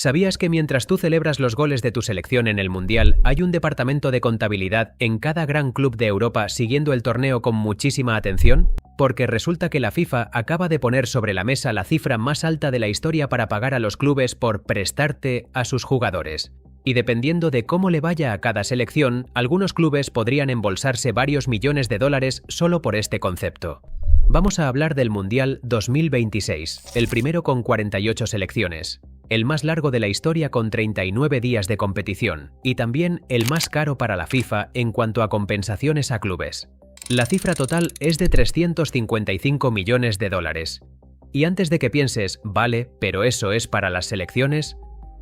¿Sabías que mientras tú celebras los goles de tu selección en el Mundial, hay un departamento de contabilidad en cada gran club de Europa siguiendo el torneo con muchísima atención? Porque resulta que la FIFA acaba de poner sobre la mesa la cifra más alta de la historia para pagar a los clubes por prestarte a sus jugadores. Y dependiendo de cómo le vaya a cada selección, algunos clubes podrían embolsarse varios millones de dólares solo por este concepto. Vamos a hablar del Mundial 2026, el primero con 48 selecciones, el más largo de la historia con 39 días de competición, y también el más caro para la FIFA en cuanto a compensaciones a clubes. La cifra total es de 355 millones de dólares. Y antes de que pienses, vale, pero eso es para las selecciones,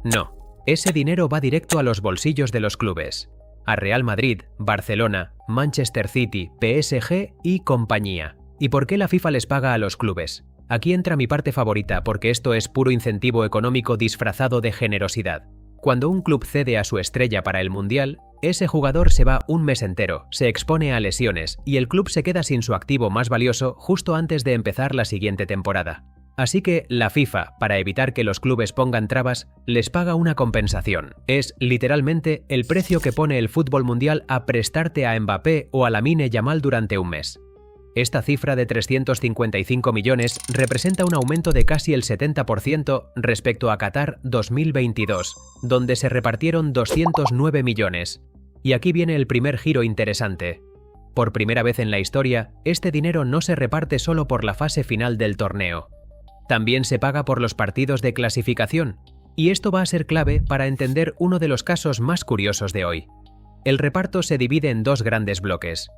no. Ese dinero va directo a los bolsillos de los clubes, a Real Madrid, Barcelona, Manchester City, PSG y compañía. ¿Y por qué la FIFA les paga a los clubes? Aquí entra mi parte favorita porque esto es puro incentivo económico disfrazado de generosidad. Cuando un club cede a su estrella para el Mundial, ese jugador se va un mes entero, se expone a lesiones y el club se queda sin su activo más valioso justo antes de empezar la siguiente temporada. Así que la FIFA, para evitar que los clubes pongan trabas, les paga una compensación. Es, literalmente, el precio que pone el fútbol mundial a prestarte a Mbappé o a Lamine Yamal durante un mes. Esta cifra de 355 millones representa un aumento de casi el 70% respecto a Qatar 2022, donde se repartieron 209 millones. Y aquí viene el primer giro interesante. Por primera vez en la historia, este dinero no se reparte solo por la fase final del torneo. También se paga por los partidos de clasificación, y esto va a ser clave para entender uno de los casos más curiosos de hoy. El reparto se divide en dos grandes bloques.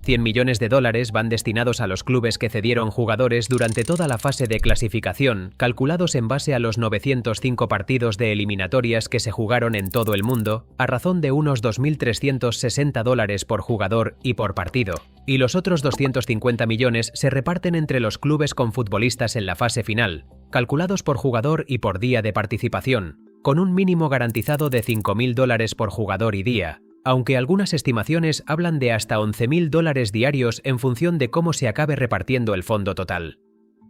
100 millones de dólares van destinados a los clubes que cedieron jugadores durante toda la fase de clasificación, calculados en base a los 905 partidos de eliminatorias que se jugaron en todo el mundo, a razón de unos 2.360 dólares por jugador y por partido. Y los otros 250 millones se reparten entre los clubes con futbolistas en la fase final, calculados por jugador y por día de participación, con un mínimo garantizado de 5.000 dólares por jugador y día, aunque algunas estimaciones hablan de hasta 11.000 dólares diarios en función de cómo se acabe repartiendo el fondo total.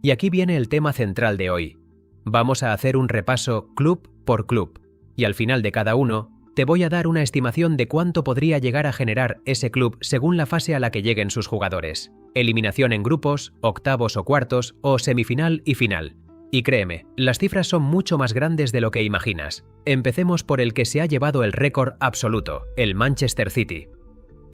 Y aquí viene el tema central de hoy. Vamos a hacer un repaso club por club, y al final de cada uno, te voy a dar una estimación de cuánto podría llegar a generar ese club según la fase a la que lleguen sus jugadores. Eliminación en grupos, octavos o cuartos, o semifinal y final. Y créeme, las cifras son mucho más grandes de lo que imaginas. Empecemos por el que se ha llevado el récord absoluto, el Manchester City.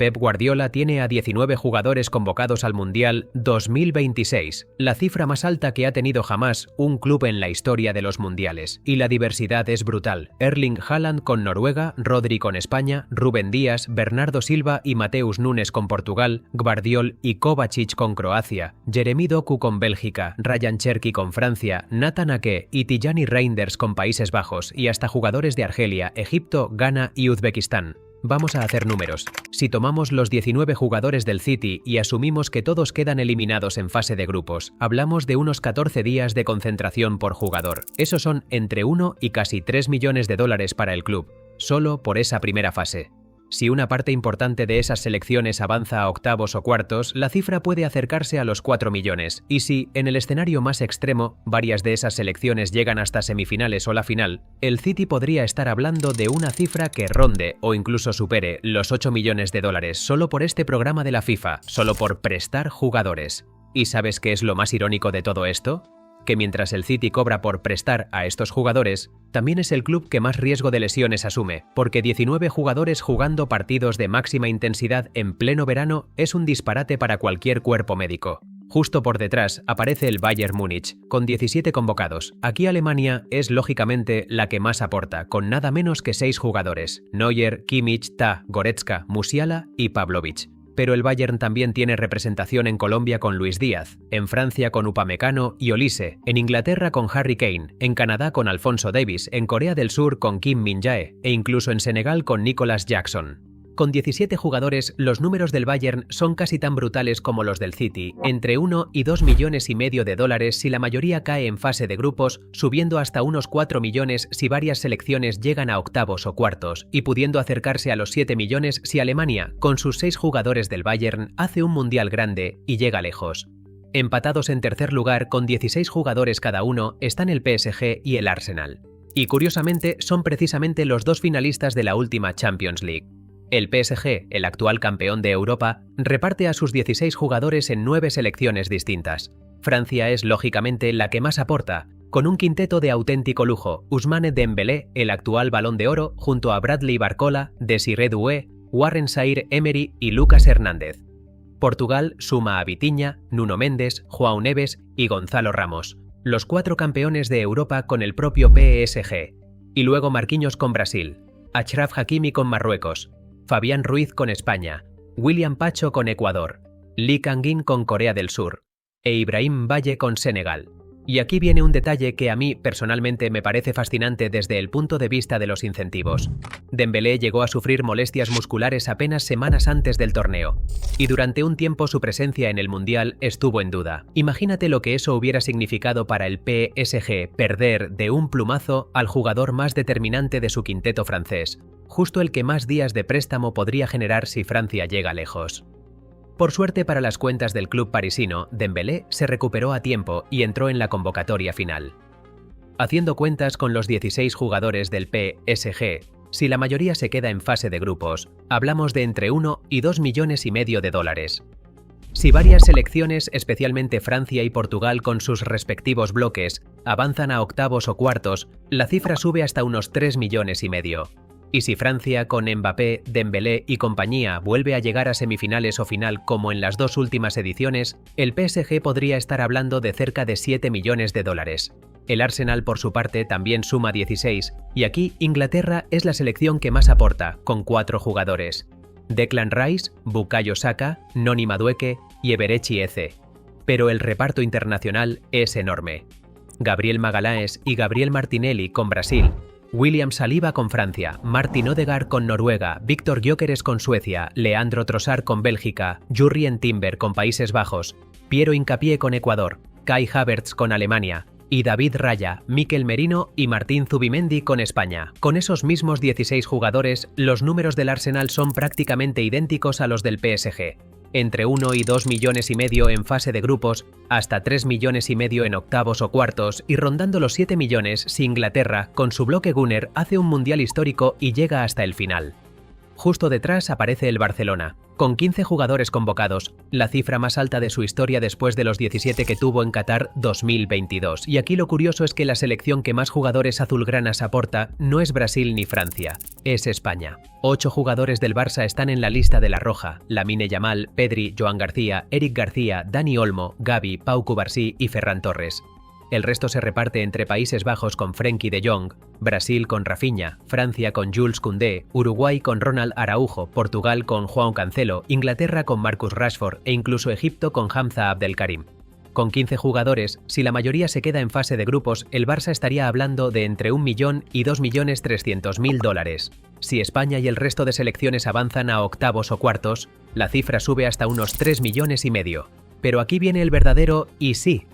Pep Guardiola tiene a 19 jugadores convocados al Mundial 2026, la cifra más alta que ha tenido jamás un club en la historia de los mundiales. Y la diversidad es brutal. Erling Haaland con Noruega, Rodri con España, Rúben Díaz, Bernardo Silva y Mateus Nunes con Portugal, Gvardiol y Kovacic con Croacia, Jeremy Doku con Bélgica, Ryan Cherki con Francia, Nathan Ake y Tijani Reinders con Países Bajos y hasta jugadores de Argelia, Egipto, Ghana y Uzbekistán. Vamos a hacer números. Si tomamos los 19 jugadores del City y asumimos que todos quedan eliminados en fase de grupos, hablamos de unos 14 días de concentración por jugador. Esos son entre 1 y casi 3 millones de dólares para el club, solo por esa primera fase. Si una parte importante de esas selecciones avanza a octavos o cuartos, la cifra puede acercarse a los 4 millones. Y si, en el escenario más extremo, varias de esas selecciones llegan hasta semifinales o la final, el City podría estar hablando de una cifra que ronde o incluso supere los 8 millones de dólares solo por este programa de la FIFA, solo por prestar jugadores. ¿Y sabes qué es lo más irónico de todo esto? Que mientras el City cobra por prestar a estos jugadores, también es el club que más riesgo de lesiones asume, porque 19 jugadores jugando partidos de máxima intensidad en pleno verano es un disparate para cualquier cuerpo médico. Justo por detrás aparece el Bayern Múnich, con 17 convocados. Aquí Alemania es lógicamente la que más aporta, con nada menos que 6 jugadores: Neuer, Kimmich, Tah, Goretzka, Musiala y Pavlovic. Pero el Bayern también tiene representación en Colombia con Luis Díaz, en Francia con Upamecano y Olise, en Inglaterra con Harry Kane, en Canadá con Alphonso Davies, en Corea del Sur con Kim Min-jae e incluso en Senegal con Nicolas Jackson. Con 17 jugadores, los números del Bayern son casi tan brutales como los del City, entre 1 y 2 millones y medio de dólares si la mayoría cae en fase de grupos, subiendo hasta unos 4 millones si varias selecciones llegan a octavos o cuartos, y pudiendo acercarse a los 7 millones si Alemania, con sus 6 jugadores del Bayern, hace un mundial grande y llega lejos. Empatados en tercer lugar con 16 jugadores cada uno están el PSG y el Arsenal. Y curiosamente son precisamente los dos finalistas de la última Champions League. El PSG, el actual campeón de Europa, reparte a sus 16 jugadores en 9 selecciones distintas. Francia es lógicamente la que más aporta, con un quinteto de auténtico lujo: Ousmane Dembélé, el actual Balón de Oro, junto a Bradley Barcola, Désiré Doué, Warren Zaïre-Emery y Lucas Hernández. Portugal suma a Vitinha, Nuno Mendes, João Neves y Gonzalo Ramos, los 4 campeones de Europa con el propio PSG. Y luego Marquinhos con Brasil, Achraf Hakimi con Marruecos, Fabián Ruiz con España, William Pacho con Ecuador, Lee Kang-in con Corea del Sur e Ibrahim Valle con Senegal. Y aquí viene un detalle que a mí personalmente me parece fascinante desde el punto de vista de los incentivos. Dembélé llegó a sufrir molestias musculares apenas semanas antes del torneo, y durante un tiempo su presencia en el Mundial estuvo en duda. Imagínate lo que eso hubiera significado para el PSG, perder de un plumazo al jugador más determinante de su quinteto francés, justo el que más días de préstamo podría generar si Francia llega lejos. Por suerte para las cuentas del club parisino, Dembélé se recuperó a tiempo y entró en la convocatoria final. Haciendo cuentas con los 16 jugadores del PSG, si la mayoría se queda en fase de grupos, hablamos de entre 1 y 2,5 millones de dólares. Si varias selecciones, especialmente Francia y Portugal con sus respectivos bloques, avanzan a octavos o cuartos, la cifra sube hasta unos 3,5 millones. Y si Francia, con Mbappé, Dembélé y compañía, vuelve a llegar a semifinales o final como en las 2 últimas ediciones, el PSG podría estar hablando de cerca de 7 millones de dólares. El Arsenal, por su parte, también suma 16, y aquí Inglaterra es la selección que más aporta, con 4 jugadores: Declan Rice, Bukayo Saka, Noni Madueke y Eberechi Eze. Pero el reparto internacional es enorme. Gabriel Magalhães y Gabriel Martinelli con Brasil, William Saliba con Francia, Martin Odegaard con Noruega, Víctor Gyökeres con Suecia, Leandro Trossard con Bélgica, Jurrien Timber con Países Bajos, Piero Hincapié con Ecuador, Kai Havertz con Alemania y David Raya, Mikel Merino y Martín Zubimendi con España. Con esos mismos 16 jugadores, los números del Arsenal son prácticamente idénticos a los del PSG. Entre 1 y 2,5 millones en fase de grupos, hasta 3,5 millones en octavos o cuartos, y rondando los 7 millones si Inglaterra, con su bloque Gunner, hace un mundial histórico y llega hasta el final. Justo detrás aparece el Barcelona, con 15 jugadores convocados, la cifra más alta de su historia después de los 17 que tuvo en Qatar 2022. Y aquí lo curioso es que la selección que más jugadores azulgranas aporta no es Brasil ni Francia, es España. 8 jugadores del Barça están en la lista de la roja: Lamine Yamal, Pedri, Joan García, Eric García, Dani Olmo, Gavi, Pau Cubarsí y Ferran Torres. El resto se reparte entre Países Bajos con Frenkie de Jong, Brasil con Rafinha, Francia con Jules Koundé, Uruguay con Ronald Araujo, Portugal con João Cancelo, Inglaterra con Marcus Rashford e incluso Egipto con Hamza Abdelkarim. Con 15 jugadores, si la mayoría se queda en fase de grupos, el Barça estaría hablando de entre 1 millón y 2,3 millones. Si España y el resto de selecciones avanzan a octavos o cuartos, la cifra sube hasta unos 3,5 millones. Pero aquí viene el verdadero y sí.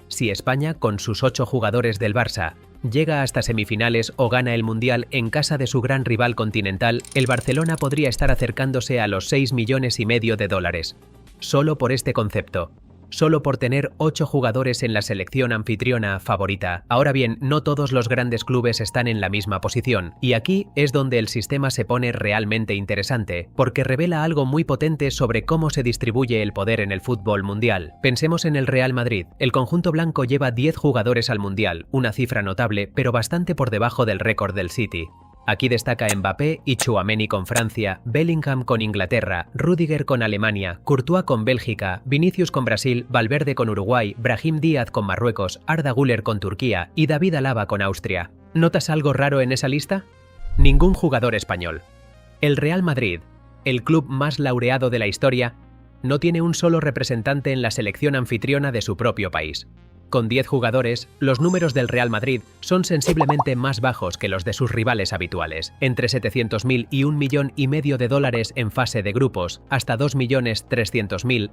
Si España, con sus 8 jugadores del Barça, llega hasta semifinales o gana el Mundial en casa de su gran rival continental, el Barcelona podría estar acercándose a los 6,5 millones de dólares. Solo por este concepto. Solo por tener 8 jugadores en la selección anfitriona favorita. Ahora bien, no todos los grandes clubes están en la misma posición, y aquí es donde el sistema se pone realmente interesante, porque revela algo muy potente sobre cómo se distribuye el poder en el fútbol mundial. Pensemos en el Real Madrid. El conjunto blanco lleva 10 jugadores al Mundial, una cifra notable, pero bastante por debajo del récord del City. Aquí destaca Mbappé y Tchouaméni con Francia, Bellingham con Inglaterra, Rüdiger con Alemania, Courtois con Bélgica, Vinicius con Brasil, Valverde con Uruguay, Brahim Díaz con Marruecos, Arda Güler con Turquía y David Alaba con Austria. ¿Notas algo raro en esa lista? Ningún jugador español. El Real Madrid, el club más laureado de la historia, no tiene un solo representante en la selección anfitriona de su propio país. Con 10 jugadores, los números del Real Madrid son sensiblemente más bajos que los de sus rivales habituales, entre 700.000 y 1,5 millones de dólares en fase de grupos, hasta 2,3 millones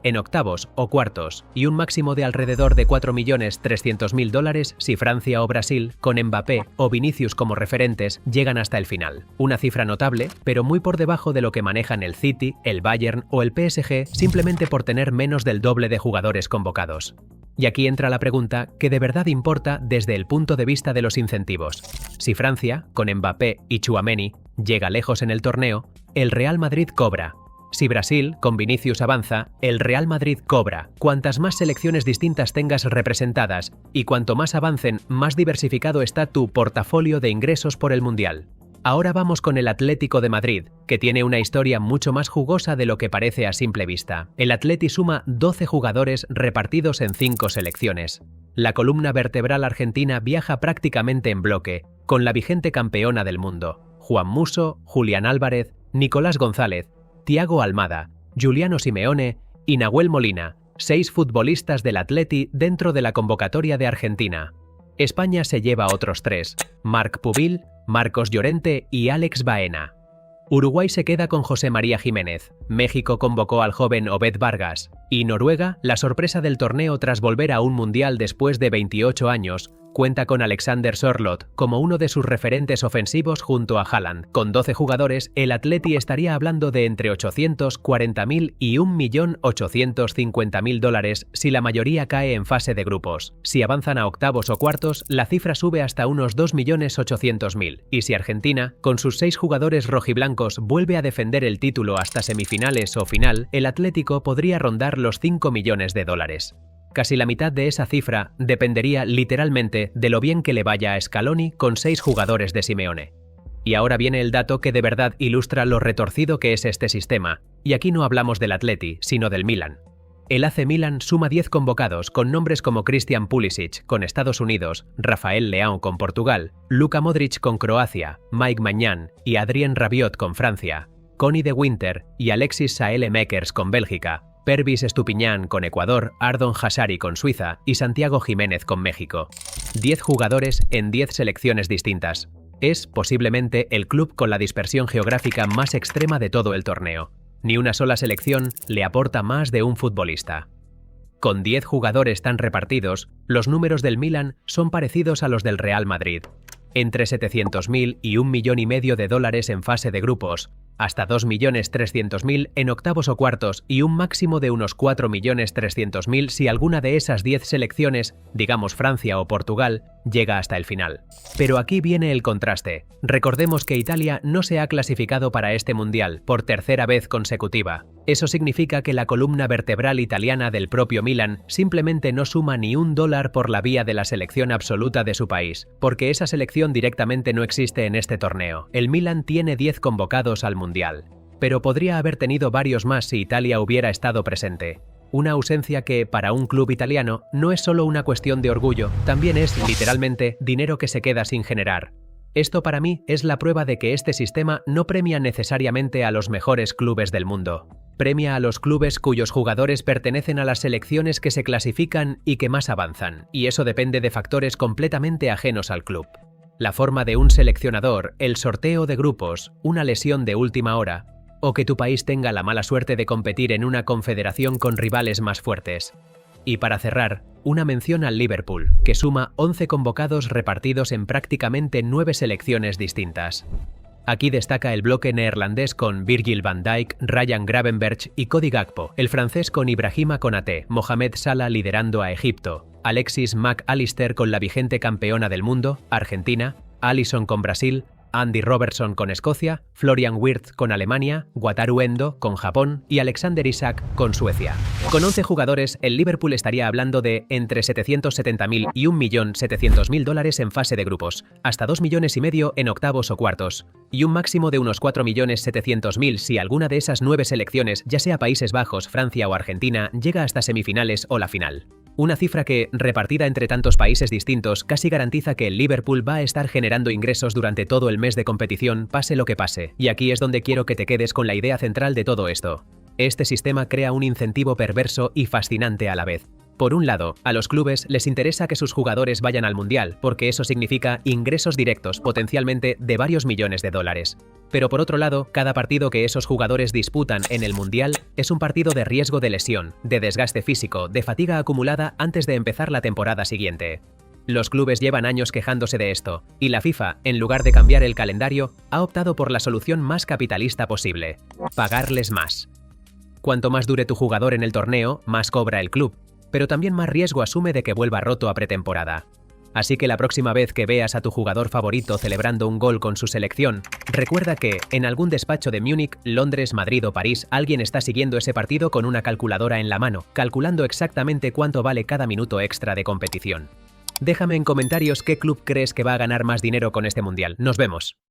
en octavos o cuartos, y un máximo de alrededor de 4,3 millones de dólares si Francia o Brasil, con Mbappé o Vinicius como referentes, llegan hasta el final. Una cifra notable, pero muy por debajo de lo que manejan el City, el Bayern o el PSG, simplemente por tener menos del doble de jugadores convocados. Y aquí entra la pregunta que de verdad importa desde el punto de vista de los incentivos. Si Francia, con Mbappé y Tchouaméni, llega lejos en el torneo, el Real Madrid cobra. Si Brasil, con Vinicius, avanza, el Real Madrid cobra. Cuantas más selecciones distintas tengas representadas y cuanto más avancen, más diversificado está tu portafolio de ingresos por el Mundial. Ahora vamos con el Atlético de Madrid, que tiene una historia mucho más jugosa de lo que parece a simple vista. El Atleti suma 12 jugadores repartidos en 5 selecciones. La columna vertebral argentina viaja prácticamente en bloque, con la vigente campeona del mundo, Juan Musso, Julián Álvarez, Nicolás González, Thiago Almada, Giuliano Simeone y Nahuel Molina, 6 futbolistas del Atleti dentro de la convocatoria de Argentina. España se lleva otros 3, Marc Pubil, Marcos Llorente y Alex Baena. Uruguay se queda con José María Jiménez, México convocó al joven Obed Vargas, y Noruega, la sorpresa del torneo tras volver a un mundial después de 28 años, cuenta con Alexander Sørloth como uno de sus referentes ofensivos junto a Haaland. Con 12 jugadores, el Atleti estaría hablando de entre 840.000 y $1.850.000 si la mayoría cae en fase de grupos. Si avanzan a octavos o cuartos, la cifra sube hasta unos 2.800.000. Y si Argentina, con sus 6 jugadores rojiblancos, vuelve a defender el título hasta semifinales o final, el Atlético podría rondar los $5 millones. Casi la mitad de esa cifra dependería literalmente de lo bien que le vaya a Scaloni con 6 jugadores de Simeone. Y ahora viene el dato que de verdad ilustra lo retorcido que es este sistema, y aquí no hablamos del Atleti, sino del Milan. El AC Milan suma 10 convocados con nombres como Christian Pulisic con Estados Unidos, Rafael Leão con Portugal, Luka Modric con Croacia, Mike Maignan y Adrien Rabiot con Francia, Conny de Winter y Alexis Saele-Makers con Bélgica, Pervis Estupiñán con Ecuador, Ardon Hassari con Suiza y Santiago Jiménez con México. 10 jugadores en 10 selecciones distintas. Es, posiblemente, el club con la dispersión geográfica más extrema de todo el torneo. Ni una sola selección le aporta más de un futbolista. Con 10 jugadores tan repartidos, los números del Milan son parecidos a los del Real Madrid. Entre 700.000 y $1,5 millones en fase de grupos, hasta 2.300.000 en octavos o cuartos y un máximo de unos 4.300.000 si alguna de esas 10 selecciones, digamos Francia o Portugal, llega hasta el final. Pero aquí viene el contraste. Recordemos que Italia no se ha clasificado para este mundial por tercera vez consecutiva. Eso significa que la columna vertebral italiana del propio Milan simplemente no suma ni $1 por la vía de la selección absoluta de su país, porque esa selección directamente no existe en este torneo. El Milan tiene 10 convocados al mundial, pero podría haber tenido varios más si Italia hubiera estado presente. Una ausencia que, para un club italiano, no es solo una cuestión de orgullo, también es, literalmente, dinero que se queda sin generar. Esto para mí es la prueba de que este sistema no premia necesariamente a los mejores clubes del mundo. Premia a los clubes cuyos jugadores pertenecen a las selecciones que se clasifican y que más avanzan, y eso depende de factores completamente ajenos al club. La forma de un seleccionador, el sorteo de grupos, una lesión de última hora, o que tu país tenga la mala suerte de competir en una confederación con rivales más fuertes. Y para cerrar, una mención al Liverpool, que suma 11 convocados repartidos en prácticamente 9 selecciones distintas. Aquí destaca el bloque neerlandés con Virgil van Dijk, Ryan Gravenberch y Cody Gakpo, el francés con Ibrahima Konaté, Mohamed Salah liderando a Egipto, Alexis Mac Allister con la vigente campeona del mundo, Argentina, Alisson con Brasil, Andy Robertson con Escocia, Florian Wirtz con Alemania, Wataru Endo con Japón y Alexander Isak con Suecia. Con 11 jugadores, el Liverpool estaría hablando de entre 770.000 y $1.700.000 en fase de grupos, hasta 2,5 millones en octavos o cuartos, y un máximo de unos 4.700.000 si alguna de esas 9 selecciones, ya sea Países Bajos, Francia o Argentina, llega hasta semifinales o la final. Una cifra que, repartida entre tantos países distintos, casi garantiza que el Liverpool va a estar generando ingresos durante todo el mes de competición, pase lo que pase. Y aquí es donde quiero que te quedes con la idea central de todo esto. Este sistema crea un incentivo perverso y fascinante a la vez. Por un lado, a los clubes les interesa que sus jugadores vayan al Mundial, porque eso significa ingresos directos, potencialmente de varios millones de dólares. Pero por otro lado, cada partido que esos jugadores disputan en el Mundial es un partido de riesgo de lesión, de desgaste físico, de fatiga acumulada antes de empezar la temporada siguiente. Los clubes llevan años quejándose de esto, y la FIFA, en lugar de cambiar el calendario, ha optado por la solución más capitalista posible: pagarles más. Cuanto más dure tu jugador en el torneo, más cobra el club. pero también más riesgo asume de que vuelva roto a pretemporada. Así que la próxima vez que veas a tu jugador favorito celebrando un gol con su selección, recuerda que, en algún despacho de Múnich, Londres, Madrid o París, alguien está siguiendo ese partido con una calculadora en la mano, calculando exactamente cuánto vale cada minuto extra de competición. Déjame en comentarios qué club crees que va a ganar más dinero con este mundial. Nos vemos.